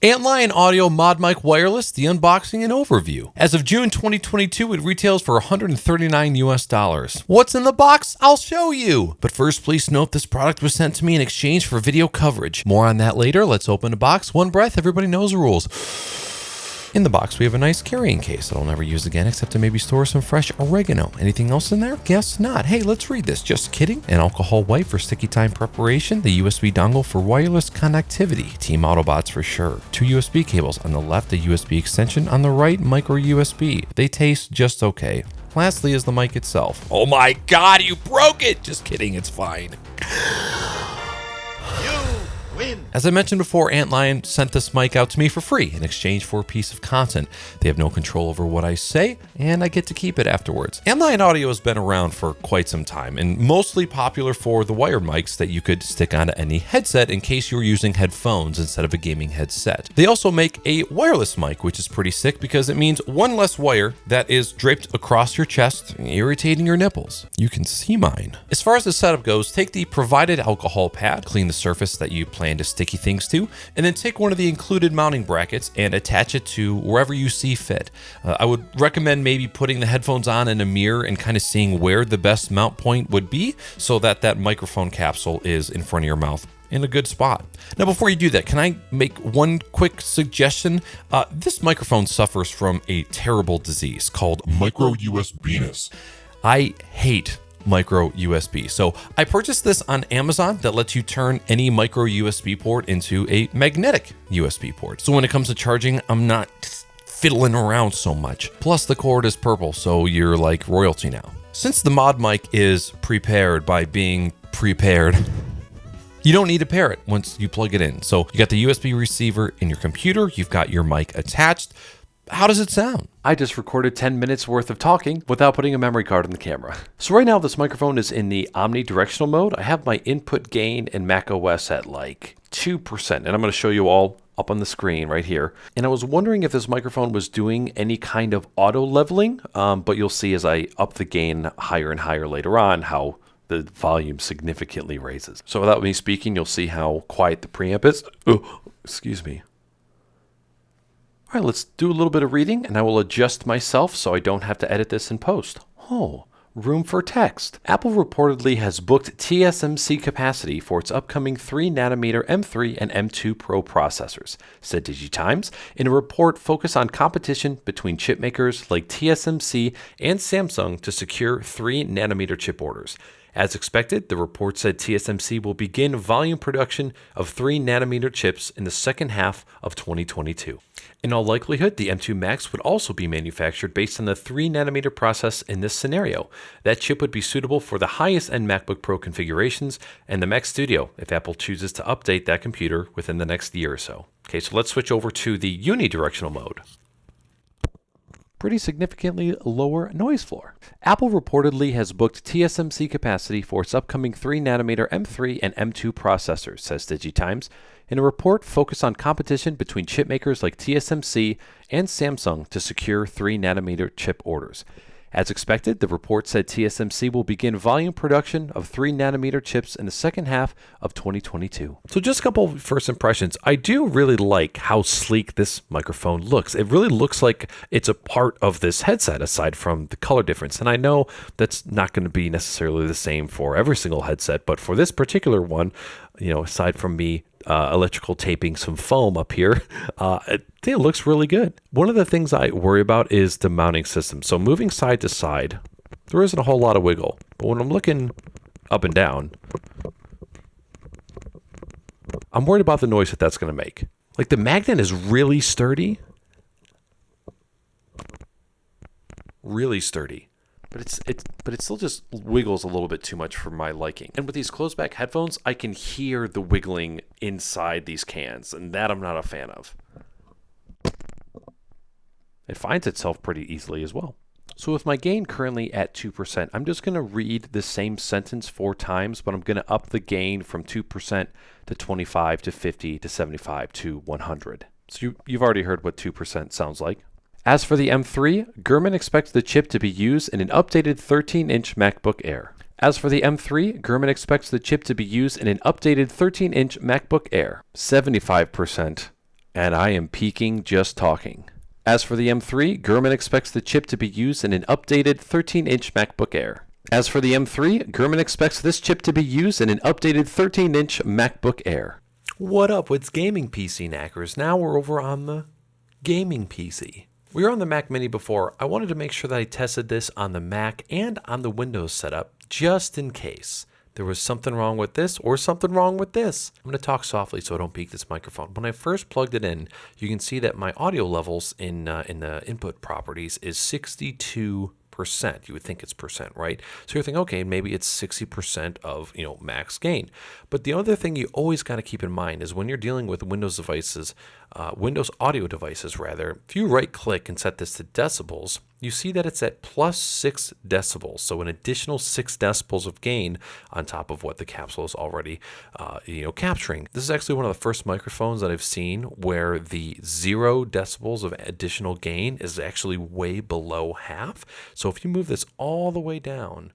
Antlion Audio Modmic Wireless, the unboxing and overview. As of June 2022, it retails for $139 US. What's in the box? I'll show you. But first, please note this product was sent to me in exchange for video coverage. More on that later. Let's open the box. One breath, everybody knows the rules. In the box, we have a nice carrying case that I'll never use again except to maybe store some fresh oregano. Anything else in there? Guess not. Hey, let's read this. Just kidding. An alcohol wipe for sticky time preparation. The USB dongle for wireless connectivity. Team Autobots for sure. 2 USB cables. On the left, a USB extension. On the right, micro USB. They taste just okay. Lastly is the mic itself. Oh my God, you broke it! Just kidding, it's fine. Win. As I mentioned before, Antlion sent this mic out to me for free in exchange for a piece of content. They have no control over what I say, and I get to keep it afterwards. Antlion Audio has been around for quite some time, and mostly popular for the wired mics that you could stick onto any headset in case you were using headphones instead of a gaming headset. They also make a wireless mic, which is pretty sick because it means one less wire that is draped across your chest, irritating your nipples. You can see mine. As far as the setup goes, take the provided alcohol pad, clean the surface that you plan to sticky things to, and then take one of the included mounting brackets and attach it to wherever you see fit. I would recommend maybe putting the headphones on in a mirror and kind of seeing where the best mount point would be so that that microphone capsule is in front of your mouth in a good spot. Now, before you do that, can I make one quick suggestion? This microphone suffers from a terrible disease called micro USBness. I hate micro USB. So I purchased this on Amazon that lets you turn any micro USB port into a magnetic USB port. So when it comes to charging, I'm not fiddling around so much. Plus the cord is purple, so you're like royalty now. Since the mod mic is prepared by being prepared, you don't need to pair it once you plug it in. So you got the USB receiver in your computer, you've got your mic attached. How does it sound? I just recorded 10 minutes worth of talking without putting a memory card in the camera. So right now this microphone is in the omnidirectional mode. I have my input gain in macOS at like 2%, and I'm going to show you all up on the screen right here. And I was wondering if this microphone was doing any kind of auto leveling, but you'll see as I up the gain higher and higher later on how the volume significantly raises. So without me speaking, you'll see how quiet the preamp is. Oh, excuse me. All right, let's do a little bit of reading, and I will adjust myself so I don't have to edit this in post. Oh, room for text. Apple reportedly has booked TSMC capacity for its upcoming 3nm M3 and M2 Pro processors, said DigiTimes, in a report focused on competition between chip makers like TSMC and Samsung to secure 3nm chip orders. As expected, the report said TSMC will begin volume production of 3nm chips in the second half of 2022. In all likelihood, the M2 Max would also be manufactured based on the 3nm process in this scenario. That chip would be suitable for the highest-end MacBook Pro configurations and the Mac Studio if Apple chooses to update that computer within the next year or so. Okay, so let's switch over to the unidirectional mode. Pretty significantly lower noise floor. Apple reportedly has booked TSMC capacity for its upcoming 3nm M3 and M2 processors, says DigiTimes, in a report focused on competition between chip makers like TSMC and Samsung to secure 3nm chip orders. As expected, the report said TSMC will begin volume production of 3nm chips in the second half of 2022. So just a couple of first impressions. I do really like how sleek this microphone looks. It really looks like it's a part of this headset aside from the color difference. And I know that's not going to be necessarily the same for every single headset, but for this particular one, you know, aside from me electrical taping some foam up here, it looks really good. One of the things I worry about is the mounting system. So moving side to side, there isn't a whole lot of wiggle. But when I'm looking up and down, I'm worried about the noise that that's going to make. Like the magnet is really sturdy. Really sturdy. But it still just wiggles a little bit too much for my liking. And with these closed back headphones, I can hear the wiggling inside these cans, and that I'm not a fan of. It finds itself pretty easily as well. So with my gain currently at 2%, I'm just going to read the same sentence 4 times, but I'm going to up the gain from 2% to 25 to 50 to 75 to 100. So you've already heard what 2% sounds like. As for the M3, Gurman expects the chip to be used in an updated 13-inch MacBook Air. 75% and I am peaking just talking. As for the M3, Gurman expects the chip to be used in an updated 13-inch MacBook Air. As for the M3, Gurman expects this chip to be used in an updated 13-inch MacBook Air. What up? What's gaming PC Naaackers? Now we're over on the gaming PC. We were on the Mac Mini before. I wanted to make sure that I tested this on the Mac and on the Windows setup, just in case there was something wrong with this or something wrong with this. I'm going to talk softly so I don't peak this microphone. When I first plugged it in, you can see that my audio levels in the input properties is 62%. You would think it's percent, right? So you're thinking, okay, maybe it's 60% of, max gain. But the other thing you always got to keep in mind is when you're dealing with Windows devices, Windows audio devices rather, if you right click and set this to decibels, you see that it's at plus 6 decibels. So an additional 6 decibels of gain on top of what the capsule is already, capturing. This is actually one of the first microphones that I've seen where the 0 decibels of additional gain is actually way below half. So if you move this all the way down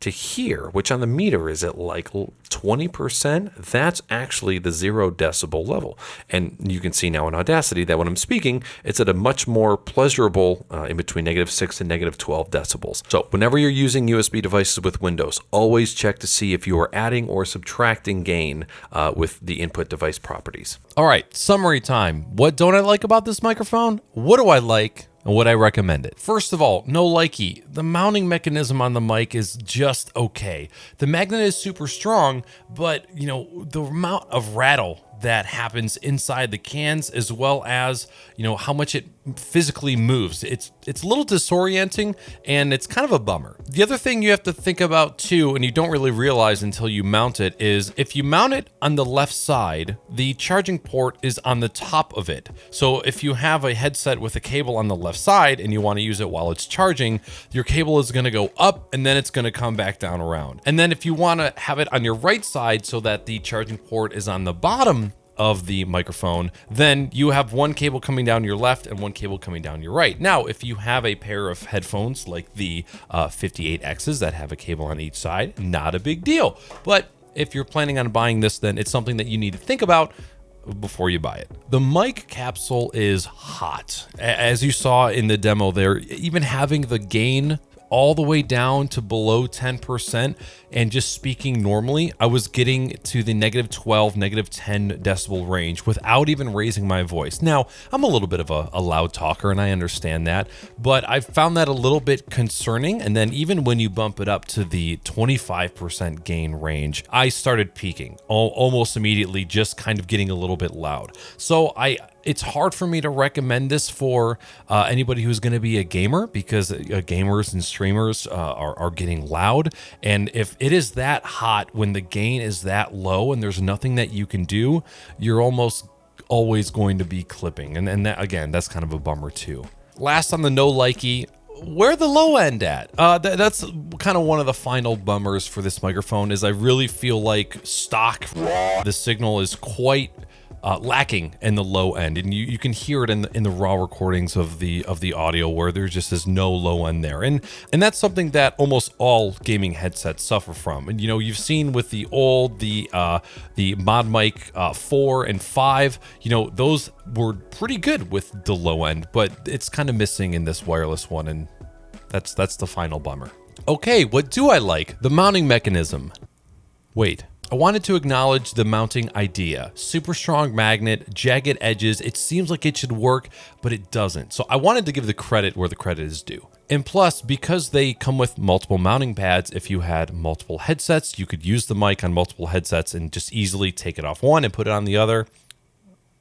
to here, which on the meter is at like 20%, that's actually the 0 decibel level. And you can see now in Audacity that when I'm speaking, it's at a much more pleasurable in between -6 and -12 decibels. So whenever you're using USB devices with Windows, always check to see if you are adding or subtracting gain with the input device properties. All right, summary time. What don't I like about this microphone? What do I like? And would I recommend it? First of all, no Likey. The mounting mechanism on the mic is just okay. The magnet is super strong, but the amount of rattle that happens inside the cans, as well as how much it physically moves, it's a little disorienting, and it's kind of a bummer. The other thing you have to think about too, and you don't really realize until you mount it, is if you mount it on the left side, the charging port is on the top of it. So if you have a headset with a cable on the left side and you want to use it while it's charging, your cable is going to go up and then it's going to come back down around. And then if you want to have it on your right side so that the charging port is on the bottom of the microphone, then you have one cable coming down your left and one cable coming down your right. Now, if you have a pair of headphones like the 58Xs that have a cable on each side, not a big deal. But if you're planning on buying this, then it's something that you need to think about before you buy it. The mic capsule is hot. As you saw in the demo there, even having the gain all the way down to below 10%, and just speaking normally, I was getting to the -12, -10 decibel range without even raising my voice. Now, I'm a little bit of a loud talker, and I understand that, but I found that a little bit concerning. And then even when you bump it up to the 25% gain range, I started peaking almost immediately, just kind of getting a little bit loud. So it's hard for me to recommend this for anybody who's going to be a gamer, because gamers and streamers are getting loud. And if it is that hot when the gain is that low and there's nothing that you can do, you're almost always going to be clipping. And that, again, that's kind of a bummer too. Last on the no Likey, where the low end at? That's kind of one of the final bummers for this microphone, is I really feel like stock, the signal is quite lacking in the low end, and you can hear it in the raw recordings of the audio, where there just is no low end there, and that's something that almost all gaming headsets suffer from. And you've seen with the Modmic 4 and 5, those were pretty good with the low end, but it's kind of missing in this wireless one, and that's the final bummer. Okay, what do I like? The mounting mechanism. Wait. I wanted to acknowledge the mounting idea. Super strong magnet, jagged edges. It seems like it should work, but it doesn't. So I wanted to give the credit where the credit is due. And plus, because they come with multiple mounting pads, if you had multiple headsets, you could use the mic on multiple headsets and just easily take it off one and put it on the other.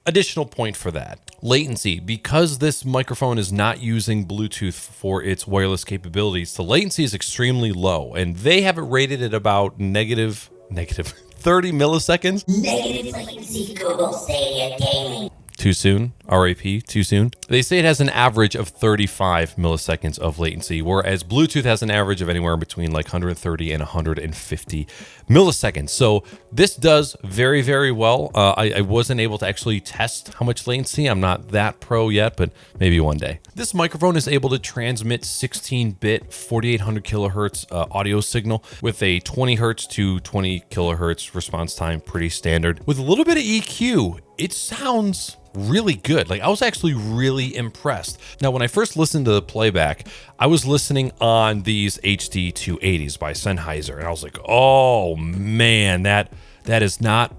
Additional point for that. Latency. Because this microphone is not using Bluetooth for its wireless capabilities, the latency is extremely low, and they have it rated at about negative 30 milliseconds. Negative latency Google Stadia Gaming. Too soon? RAP, too soon. They say it has an average of 35 milliseconds of latency, whereas Bluetooth has an average of anywhere between like 130 and 150 milliseconds. So this does very, very well. I wasn't able to actually test how much latency. I'm not that pro yet, but maybe one day. This microphone is able to transmit 16-bit 4800 kilohertz audio signal with a 20 hertz to 20 kilohertz response time, pretty standard. With a little bit of EQ, it sounds really good. Like, I was actually really impressed. Now, when I first listened to the playback, I was listening on these HD 280s by Sennheiser, and I was like, oh man, that's not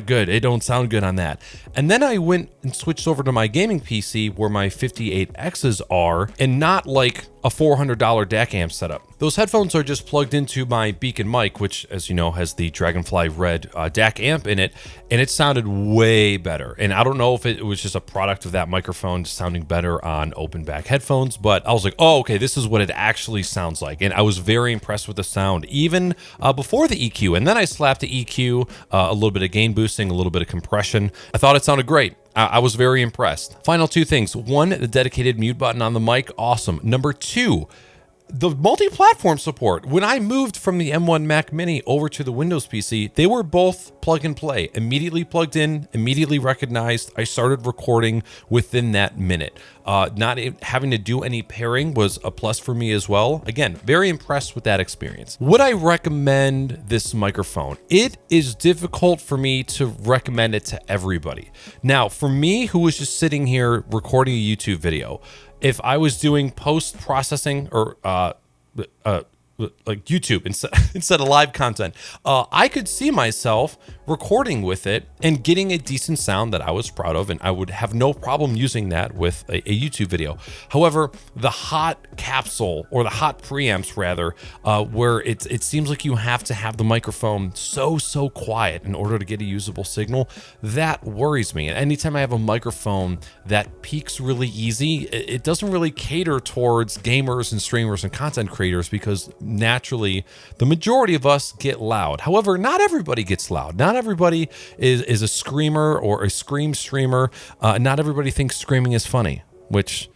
good. It don't sound good on that. And then I went and switched over to my gaming PC where my 58Xs are, and not like a $400 DAC amp setup. Those headphones are just plugged into my Beacon mic, which, as you know, has the Dragonfly Red DAC amp in it, and it sounded way better. And I don't know if it was just a product of that microphone sounding better on open back headphones, but I was like, oh, okay, this is what it actually sounds like. And I was very impressed with the sound, even before the EQ. And then I slapped the EQ, a little bit of gain boosting, a little bit of compression. I thought it sounded great. I was very impressed. Final two things. One, the dedicated mute button on the mic, awesome. Number two, the multi-platform support. When I moved from the M1 Mac Mini over to the Windows PC, they were both plug and play. Immediately plugged in, immediately recognized. I started recording within that minute. Not having to do any pairing was a plus for me as well. Again, very impressed with that experience. Would I recommend this microphone? It is difficult for me to recommend it to everybody. Now, for me, who was just sitting here recording a YouTube video, if I was doing post-processing or like YouTube instead of live content, I could see myself recording with it and getting a decent sound that I was proud of, and I would have no problem using that with a YouTube video. However, the hot capsule, or the hot preamps rather, where it seems like you have to have the microphone so quiet in order to get a usable signal, that worries me. And anytime I have a microphone that peaks really easy, it doesn't really cater towards gamers and streamers and content creators, because naturally the majority of us get loud. However, not everybody gets loud. Not everybody is a screamer or a scream streamer. Not everybody thinks screaming is funny, which,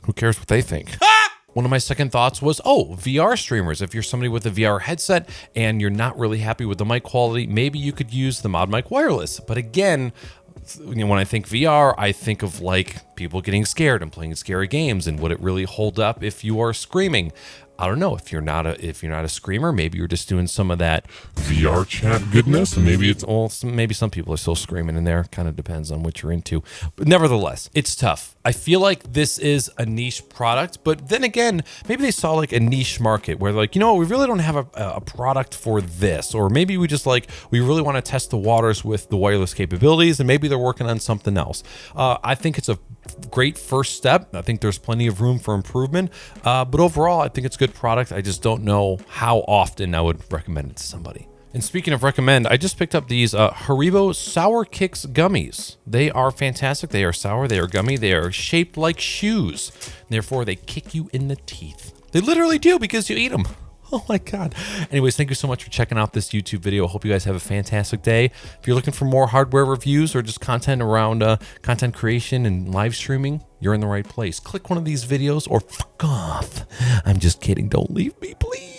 who cares what they think? One of my second thoughts was, VR streamers. If you're somebody with a VR headset and you're not really happy with the mic quality, maybe you could use the Modmic Wireless. But again, when I think VR, I think of like people getting scared and playing scary games, and would it really hold up if you are screaming? I don't know. If you're not a screamer, maybe you're just doing some of that VR chat goodness, and maybe it's maybe some people are still screaming in there. Kind of depends on what you're into. But nevertheless, it's tough. I feel like this is a niche product, but then again, maybe they saw like a niche market where they're like, you know what, we really don't have a product for this, or maybe we really want to test the waters with the wireless capabilities, and maybe they're working on something else. I think it's a great first step. I think there's plenty of room for improvement, but overall, I think it's a good product. I just don't know how often I would recommend it to somebody. And speaking of recommend, I just picked up these Haribo Sour Kicks gummies. They are fantastic. They are sour. They are gummy. They are shaped like shoes. Therefore, they kick you in the teeth. They literally do, because you eat them. Oh my God. Anyways, thank you so much for checking out this YouTube video. I hope you guys have a fantastic day. If you're looking for more hardware reviews or just content around content creation and live streaming, you're in the right place. Click one of these videos or fuck off. I'm just kidding. Don't leave me, please.